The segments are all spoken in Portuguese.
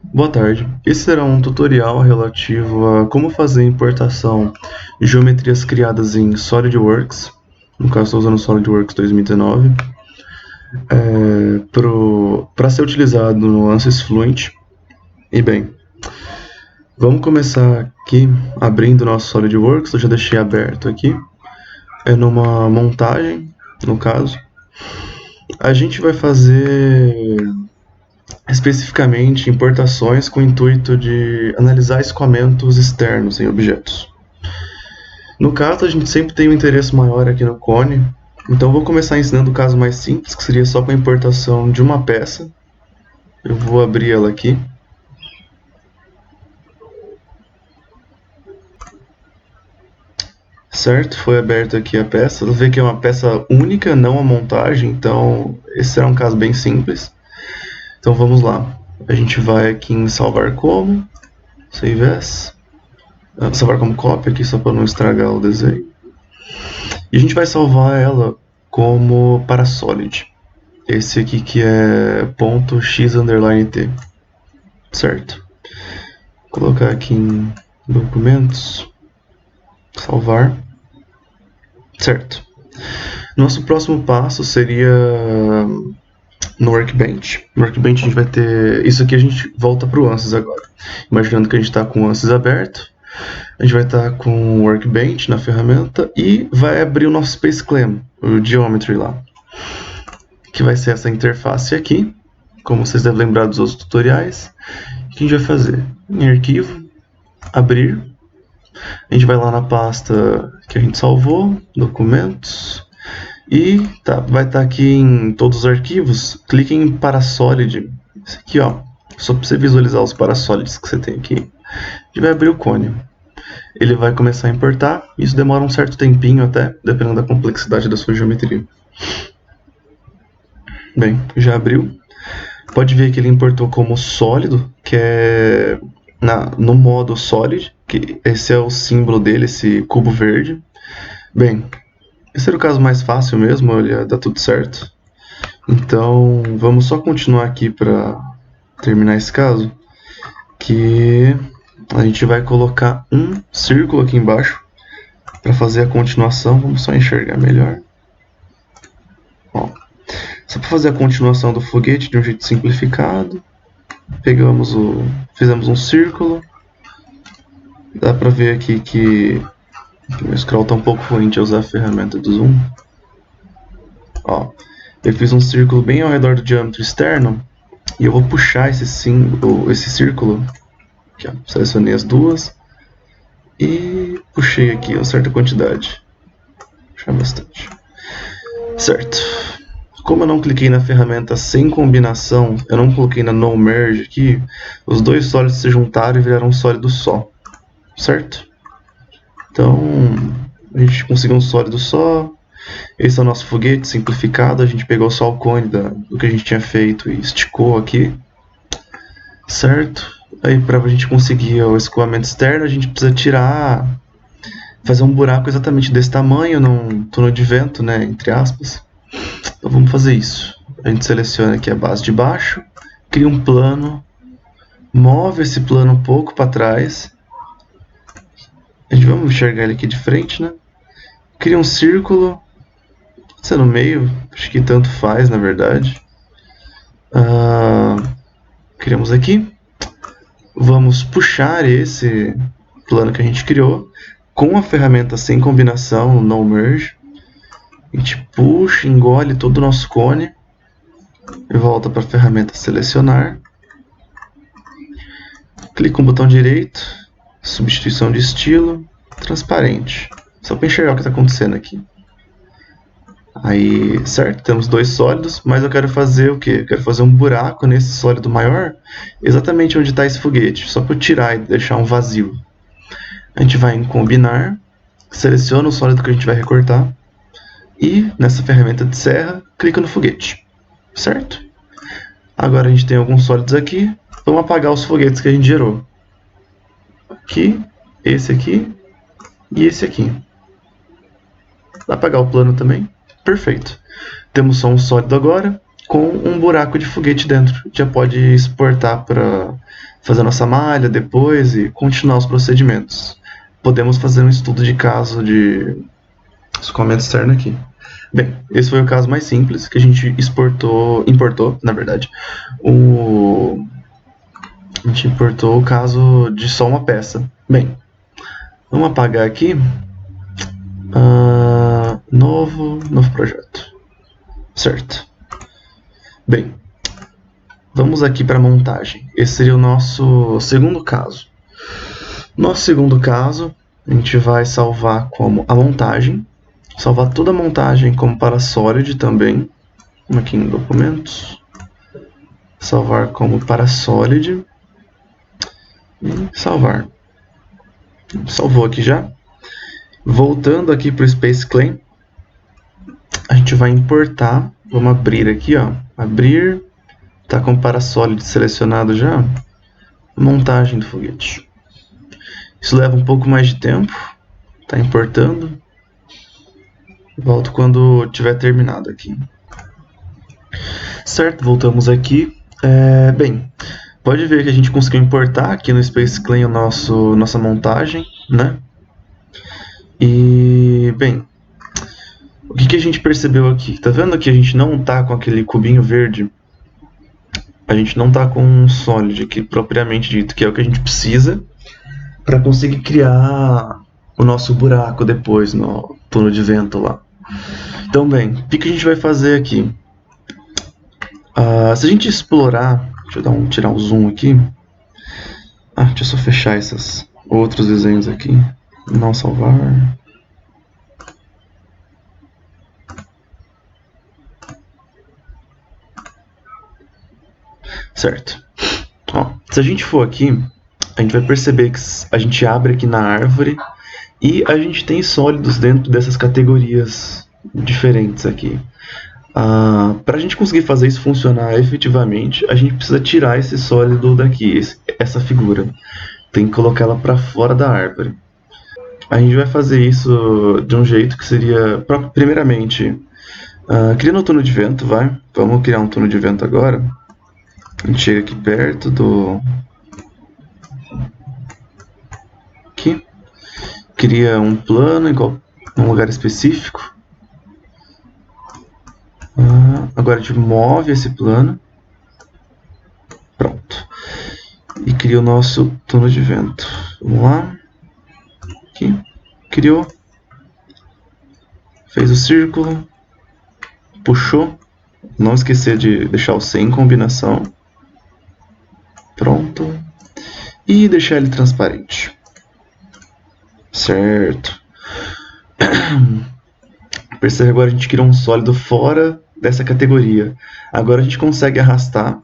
Boa tarde. Esse será um tutorial relativo a como fazer importação de geometrias criadas em SolidWorks. No caso, estou usando o SolidWorks 2019. Para ser utilizado no ANSYS Fluent. E bem, vamos começar aqui abrindo o nosso SolidWorks. Eu já deixei aberto aqui. É numa montagem, no caso. A gente vai fazer especificamente importações com o intuito de analisar escoamentos externos em objetos. No caso, a gente sempre tem um interesse maior aqui no Cone, então vou começar ensinando o caso mais simples, que seria só com a importação de uma peça. Eu vou abrir ela aqui. Certo, foi aberta aqui a peça. Você vê que é uma peça única, não a montagem, então esse será um caso bem simples. Então vamos lá. A gente vai aqui em salvar como, save as, salvar como cópia aqui só para não estragar o desenho. E a gente vai salvar ela como para Solid. Esse aqui que é .x_t. Certo. Vou colocar aqui em documentos, salvar. Certo. Nosso próximo passo seria no Workbench. No Workbench a gente vai ter... Isso aqui a gente volta para o ANSYS agora. Imaginando que a gente está com o ANSYS aberto. A gente vai estar com o Workbench na ferramenta e vai abrir o nosso SpaceClam, o Geometry lá. Que vai ser essa interface aqui, como vocês devem lembrar dos outros tutoriais. O que a gente vai fazer? Em arquivo, abrir. A gente vai lá na pasta que a gente salvou, documentos. E vai estar aqui em todos os arquivos, clique em Parasolid. Esse aqui, ó, só para você visualizar os Parasolids que você tem aqui. A gente vai abrir o Cone. Ele vai começar a importar, isso demora um certo tempinho até, dependendo da complexidade da sua geometria. Bem, já abriu. Pode ver que ele importou como sólido, que é no modo Solid, que esse é o símbolo dele, esse cubo verde. Bem, esse era o caso mais fácil mesmo, olha, dá tudo certo. Então, vamos só continuar aqui para terminar esse caso, que a gente vai colocar um círculo aqui embaixo para fazer a continuação. Vamos só enxergar melhor. Ó, só para fazer a continuação do foguete de um jeito simplificado. Fizemos um círculo. Dá para ver aqui que o meu scroll está um pouco ruim de usar a ferramenta do zoom. Ó, eu fiz um círculo bem ao redor do diâmetro externo e eu vou puxar esse círculo. Aqui, ó, selecionei as duas e puxei aqui uma certa quantidade. Puxar bastante. Certo. Como eu não cliquei na ferramenta sem combinação, eu não coloquei na No Merge aqui, os dois sólidos se juntaram e viraram um sólido só. Certo? Então, a gente conseguiu um sólido só. Esse é o nosso foguete simplificado. A gente pegou só o cone do que a gente tinha feito e esticou aqui. Certo? Aí, para a gente conseguir o escoamento externo, a gente precisa fazer um buraco exatamente desse tamanho, num túnel de vento, né, entre aspas. Então vamos fazer isso. A gente seleciona aqui a base de baixo, cria um plano, move esse plano um pouco para trás. Vamos enxergar ele aqui de frente, né? Cria um círculo. Isso é no meio, acho que tanto faz, na verdade. Criamos aqui. Vamos puxar esse plano que a gente criou com a ferramenta sem combinação, No Merge. A gente puxa, engole todo o nosso cone e volta para a ferramenta selecionar. Clica com o botão direito, substituição de estilo, transparente. Só para enxergar o que está acontecendo aqui. Aí, certo, temos dois sólidos, mas eu quero fazer o quê? Eu quero fazer um buraco nesse sólido maior, exatamente onde está esse foguete, só para tirar e deixar um vazio. A gente vai em combinar, seleciona o sólido que a gente vai recortar, e nessa ferramenta de serra, clica no foguete, certo? Agora a gente tem alguns sólidos aqui, vamos apagar os foguetes que a gente gerou. Aqui, esse aqui e esse aqui. Dá apagar o plano também, perfeito. Temos só um sólido agora, com um buraco de foguete dentro. Já pode exportar para fazer a nossa malha depois e continuar os procedimentos. Podemos fazer um estudo de caso de escoamento externo aqui. Bem, esse foi o caso mais simples, que a gente importou, na verdade, a gente importou o caso de só uma peça. Bem, vamos apagar aqui. Novo projeto. Certo. Bem, vamos aqui para a montagem. Esse seria o nosso segundo caso. Nosso segundo caso, a gente vai salvar como a montagem. Salvar toda a montagem como para Solid também. Vamos aqui em documentos. Salvar como para Solid. E salvar. Salvou aqui já. Voltando aqui para o Space Claim, a gente vai importar. Vamos abrir aqui, ó. Abrir. Tá com para Solid selecionado já. Montagem do foguete. Isso leva um pouco mais de tempo. Tá importando. Volto quando tiver terminado aqui. Certo, voltamos aqui. Bem, pode ver que a gente conseguiu importar aqui no Space Claim nossa montagem, né? E, bem, o que a gente percebeu aqui? Tá vendo que a gente não tá com aquele cubinho verde? A gente não tá com um Solid aqui propriamente dito, que é o que a gente precisa para conseguir criar o nosso buraco depois no túnel de vento lá. Então, bem, o que a gente vai fazer aqui? Se a gente explorar... Deixa eu tirar um zoom aqui. Deixa eu só fechar esses outros desenhos aqui. Não salvar. Certo. Se a gente for aqui, a gente vai perceber que a gente abre aqui na árvore e a gente tem sólidos dentro dessas categorias diferentes aqui. Para a gente conseguir fazer isso funcionar efetivamente, a gente precisa tirar esse sólido daqui, essa figura. Tem que colocar ela para fora da árvore. A gente vai fazer isso de um jeito que seria, primeiramente, criando um túnel de vento, vai. Vamos criar um túnel de vento agora. A gente chega aqui perto do... Aqui. Cria um plano em um lugar específico. Agora a gente move esse plano. Pronto. E cria o nosso túnel de vento. Vamos lá. Aqui. Criou. Fez o círculo. Puxou. Não esquecer de deixar o sem combinação. Pronto. E deixar ele transparente. Certo. Percebe agora a gente criou um sólido fora dessa categoria. Agora a gente consegue arrastar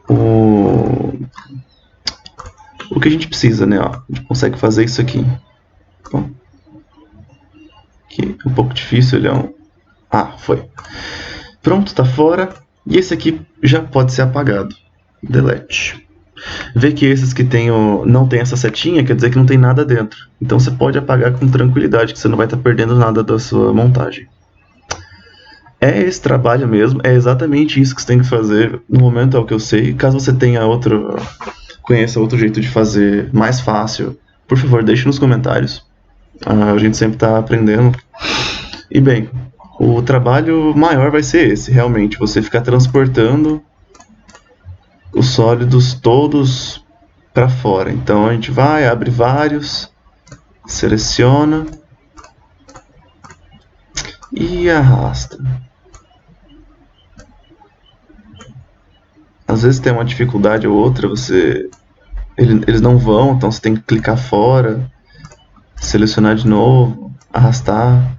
o que a gente precisa, né? A gente consegue fazer isso aqui. Bom, aqui é um pouco difícil, ele é um... foi. Pronto, tá fora. E esse aqui já pode ser apagado. Delete. Vê que esses que não tem essa setinha, quer dizer que não tem nada dentro. Então você pode apagar com tranquilidade, que você não vai estar perdendo nada da sua montagem. É esse trabalho mesmo, é exatamente isso que você tem que fazer. No momento é o que eu sei. Caso você conheça outro jeito de fazer mais fácil, por favor, deixe nos comentários. A gente sempre está aprendendo. E bem, o trabalho maior vai ser esse, realmente. Você ficar transportando os sólidos todos para fora. Então a gente vai, abre vários, seleciona e arrasta. Às vezes tem uma dificuldade ou outra, eles não vão, então você tem que clicar fora, selecionar de novo, arrastar.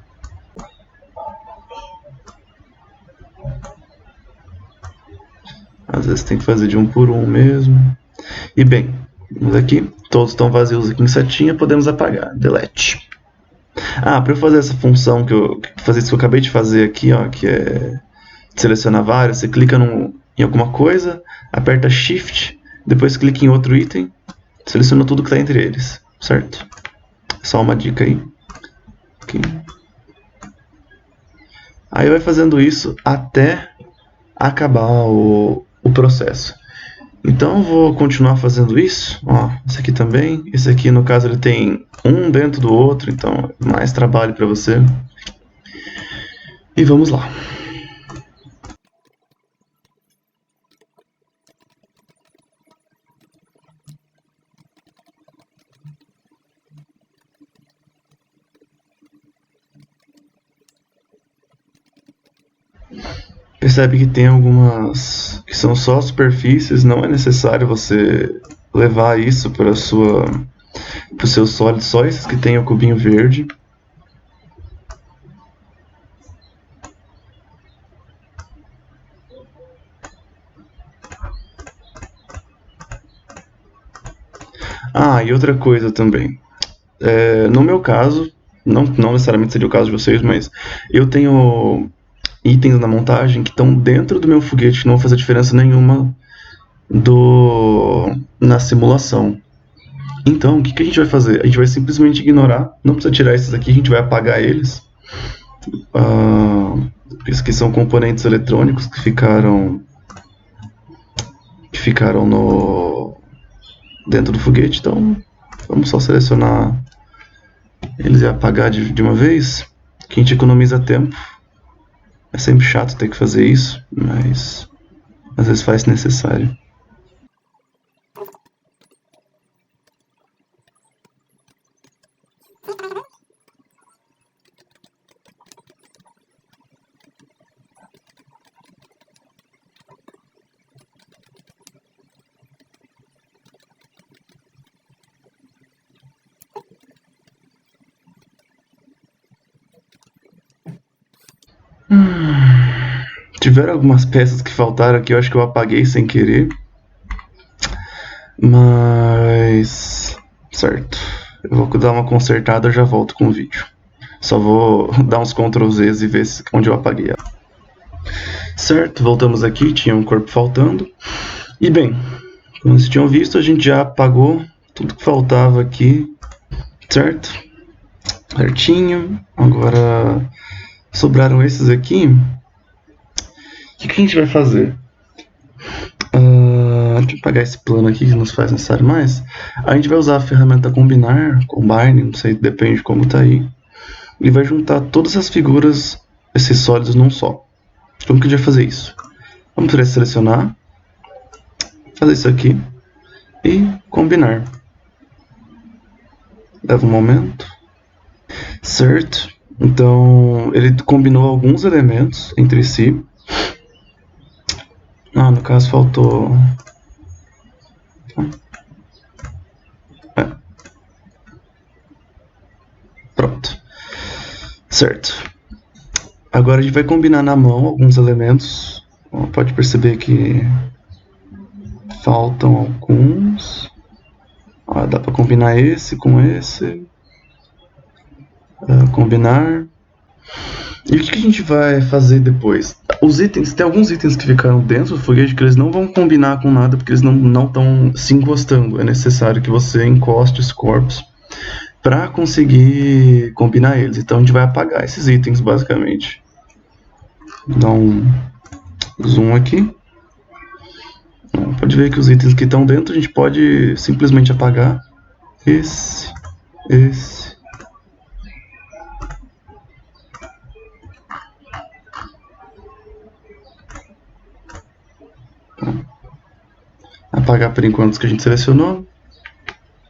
Às vezes tem que fazer de um por um mesmo. E bem, vamos aqui, todos estão vazios aqui em setinha, podemos apagar, delete. Para eu fazer essa função, fazer isso que eu acabei de fazer aqui, ó, que é selecionar vários, você clica em alguma coisa, aperta Shift, depois clica em outro item, seleciona tudo que está entre eles, certo? Só uma dica aí. Aqui. Aí vai fazendo isso até acabar o processo. Então vou continuar fazendo isso. Ó, esse aqui também. Esse aqui, no caso, ele tem um dentro do outro, então mais trabalho para você. E vamos lá. Percebe que tem algumas que são só superfícies, não é necessário você levar isso para o seu sólido, só esses que tem o cubinho verde. Ah, e outra coisa também. No meu caso, não necessariamente seria o caso de vocês, mas eu tenho itens na montagem que estão dentro do meu foguete, que não vai fazer diferença nenhuma na simulação. Então, o que a gente vai fazer? A gente vai simplesmente ignorar, não precisa tirar esses aqui, a gente vai apagar eles. Esses que são componentes eletrônicos que ficaram dentro do foguete, então vamos só selecionar eles e apagar de uma vez, que a gente economiza tempo. É sempre chato ter que fazer isso, mas às vezes faz necessário. Tiveram algumas peças que faltaram aqui, eu acho que eu apaguei sem querer. Mas. Certo. Eu vou dar uma consertada e já volto com o vídeo. Só vou dar uns Ctrl Z e ver onde eu apaguei ela. Certo, voltamos aqui, tinha um corpo faltando. E bem, como vocês tinham visto, a gente já apagou tudo que faltava aqui, certo? Certinho. Agora sobraram esses aqui. O que a gente vai fazer? Deixa eu apagar esse plano aqui que nos faz necessário mais. A gente vai usar a ferramenta combinar, combine, não sei, depende de como tá aí. E vai juntar todas as figuras, esses sólidos num só. Como que a gente vai fazer isso? Vamos selecionar, fazer isso aqui e combinar. Leva um momento. Certo. Então ele combinou alguns elementos entre si. No caso faltou. Pronto. Certo. Agora a gente vai combinar na mão alguns elementos. Pode perceber que faltam alguns. Dá para combinar esse com esse. Combinar. E o que a gente vai fazer depois? Os itens, tem alguns itens que ficaram dentro do foguete que eles não vão combinar com nada porque eles não estão se encostando. É necessário que você encoste os corpos para conseguir combinar eles. Então a gente vai apagar esses itens basicamente. Vou dar um zoom aqui. Pode ver que os itens que estão dentro a gente pode simplesmente apagar. Esse. Apagar por enquanto os que a gente selecionou.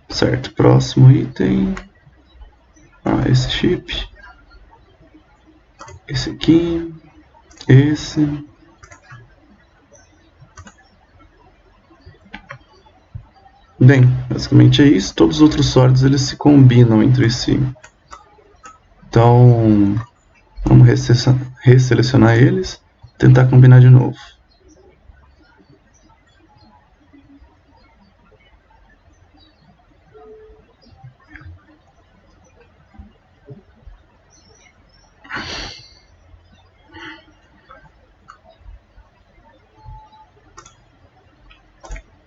Certo, próximo item. Esse chip. Esse aqui. Esse. Bem, basicamente é isso. Todos os outros sólidos eles se combinam entre si. Então, vamos resselecionar eles, tentar combinar de novo.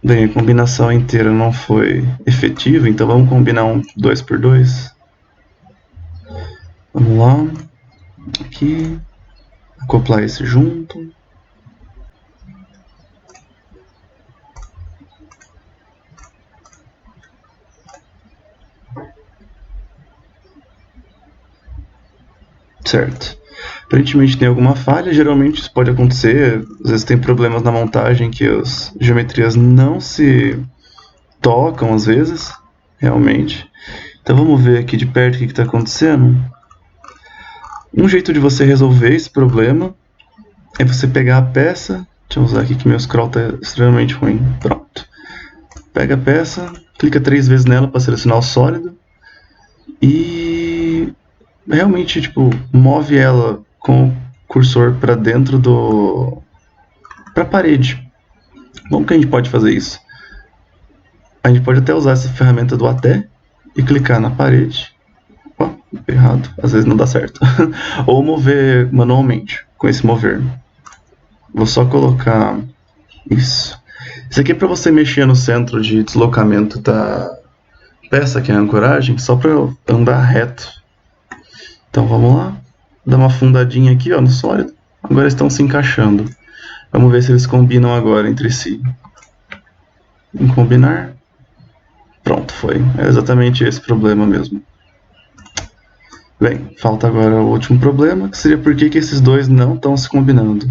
Bem, a combinação inteira não foi efetiva, então vamos combinar um 2x2. Vamos lá. Aqui. Acoplar esse junto. Certo. Aparentemente tem alguma falha, geralmente isso pode acontecer, às vezes tem problemas na montagem que as geometrias não se tocam às vezes, realmente. Então vamos ver aqui de perto o que está acontecendo. Um jeito de você resolver esse problema é você pegar a peça, deixa eu usar aqui que meu scroll está extremamente ruim, pronto. Pega a peça, clica 3 vezes nela para selecionar o sólido e realmente tipo move ela com o cursor para dentro para a parede. Como que a gente pode fazer isso? A gente pode até usar essa ferramenta do até e clicar na parede. Ó, errado, às vezes não dá certo. Ou mover manualmente com esse mover. Vou só colocar isso. Isso aqui é para você mexer no centro de deslocamento da peça, que é a ancoragem, só para andar reto. Então vamos lá. Dá uma afundadinha aqui ó, no sólido. Agora estão se encaixando. Vamos ver se eles combinam agora entre si. Em combinar. Pronto, foi. É exatamente esse problema mesmo. Bem, falta agora o último problema, que seria por que esses dois não estão se combinando.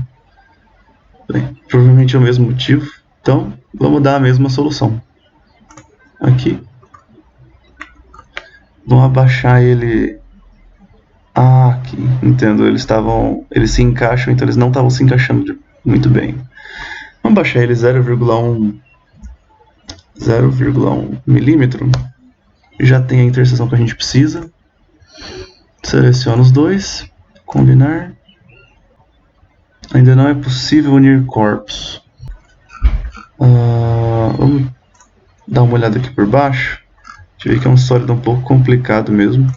Bem, provavelmente é o mesmo motivo. Então, vamos dar a mesma solução. Aqui. Vamos abaixar ele... Ah, aqui. Entendo, eles se encaixam, então eles não estavam se encaixando muito bem. Vamos baixar ele 0,1 milímetro. Já tem a interseção que a gente precisa. Seleciona os dois. Combinar. Ainda não é possível unir corpos. Vamos dar uma olhada aqui por baixo. Deixa eu ver que é um sólido um pouco complicado mesmo.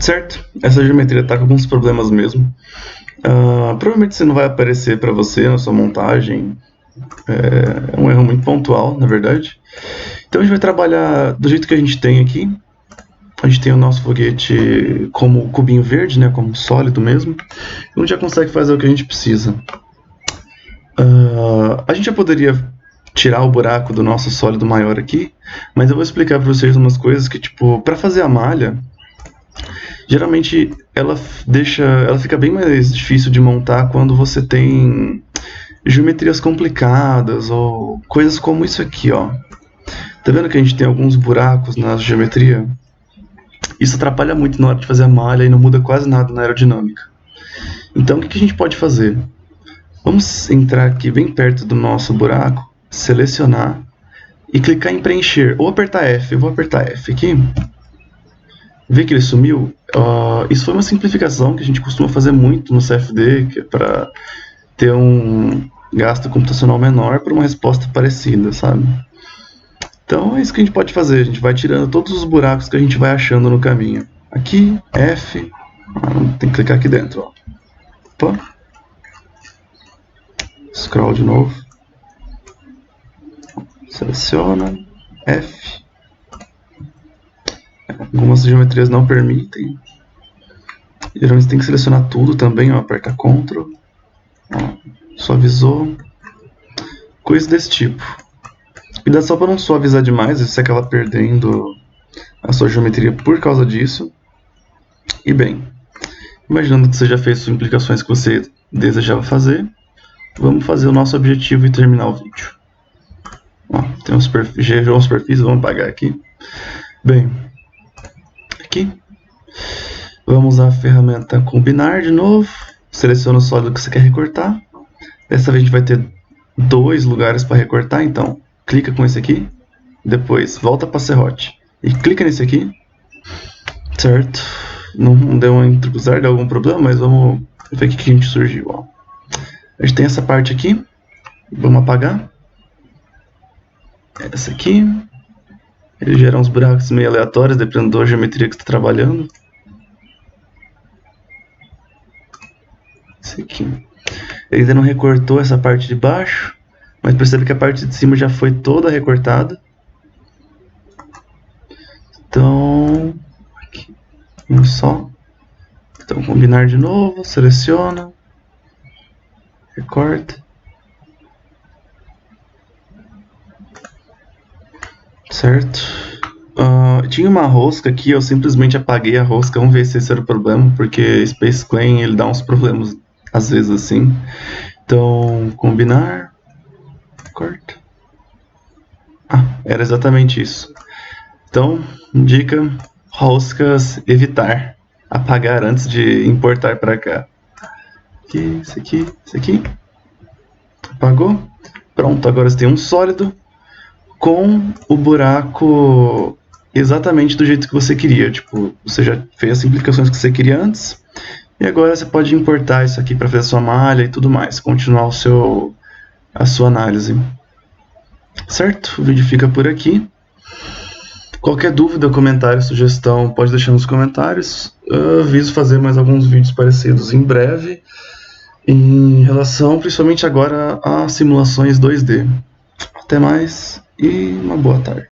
Certo, essa geometria está com alguns problemas mesmo. Provavelmente isso não vai aparecer para você na sua montagem. É um erro muito pontual, na verdade. Então a gente vai trabalhar do jeito que a gente tem aqui. A gente tem o nosso foguete como cubinho verde, né, como sólido mesmo. A gente já consegue fazer o que a gente precisa. A gente já poderia tirar o buraco do nosso sólido maior aqui, mas eu vou explicar para vocês umas coisas que, tipo, para fazer a malha, geralmente ela fica bem mais difícil de montar quando você tem geometrias complicadas ou coisas como isso aqui, ó. Tá vendo que a gente tem alguns buracos na geometria? Isso atrapalha muito na hora de fazer a malha e não muda quase nada na aerodinâmica. Então o que a gente pode fazer? Vamos entrar aqui bem perto do nosso buraco, selecionar e clicar em preencher, ou apertar F. Eu vou apertar F aqui. Vê que ele sumiu? Isso foi uma simplificação que a gente costuma fazer muito no CFD, que é para ter um gasto computacional menor para uma resposta parecida, sabe? Então é isso que a gente pode fazer, a gente vai tirando todos os buracos que a gente vai achando no caminho. Aqui, F, tem que clicar aqui dentro, ó. Opa. Scroll de novo. Seleciona, F. Algumas geometrias não permitem. Geralmente você tem que selecionar tudo também, ó. Aperta Ctrl. Ó, suavizou. Coisa desse tipo. Cuidado só para não suavizar demais, você acaba perdendo a sua geometria por causa disso. E bem, imaginando que você já fez as implicações que você desejava fazer, vamos fazer o nosso objetivo e terminar o vídeo. Ó, tem gerou uma superfície, vamos apagar aqui. Bem, aqui, vamos usar a ferramenta combinar de novo, seleciona o sólido que você quer recortar. Dessa vez a gente vai ter 2 lugares para recortar, então clica com esse aqui, depois volta para serrote e clica nesse aqui, certo? Não deu uma intrusa de algum problema, mas vamos ver o que a gente surgiu. Ó. A gente tem essa parte aqui, vamos apagar. Essa aqui, ele gera uns buracos meio aleatórios, dependendo da geometria que você está trabalhando. Esse aqui. Ele ainda não recortou essa parte de baixo, mas percebe que a parte de cima já foi toda recortada. Então, aqui, vamos só. Então, combinar de novo, seleciona, recorta. Certo? tinha uma rosca aqui, eu simplesmente apaguei a rosca. Vamos ver se esse era o problema, porque Space Clan ele dá uns problemas às vezes assim. Então, combinar, corta. Ah, era exatamente isso. Então, dica, roscas evitar, apagar antes de importar para cá. Aqui, esse aqui, esse aqui. Apagou. Pronto, agora você tem um sólido com o buraco exatamente do jeito que você queria. Tipo, você já fez as simplificações que você queria antes. E agora você pode importar isso aqui para fazer a sua malha e tudo mais. Continuar a sua análise. Certo? O vídeo fica por aqui. Qualquer dúvida, comentário, sugestão, pode deixar nos comentários. Eu aviso fazer mais alguns vídeos parecidos em breve, em relação principalmente agora a simulações 2D. Até mais e uma boa tarde.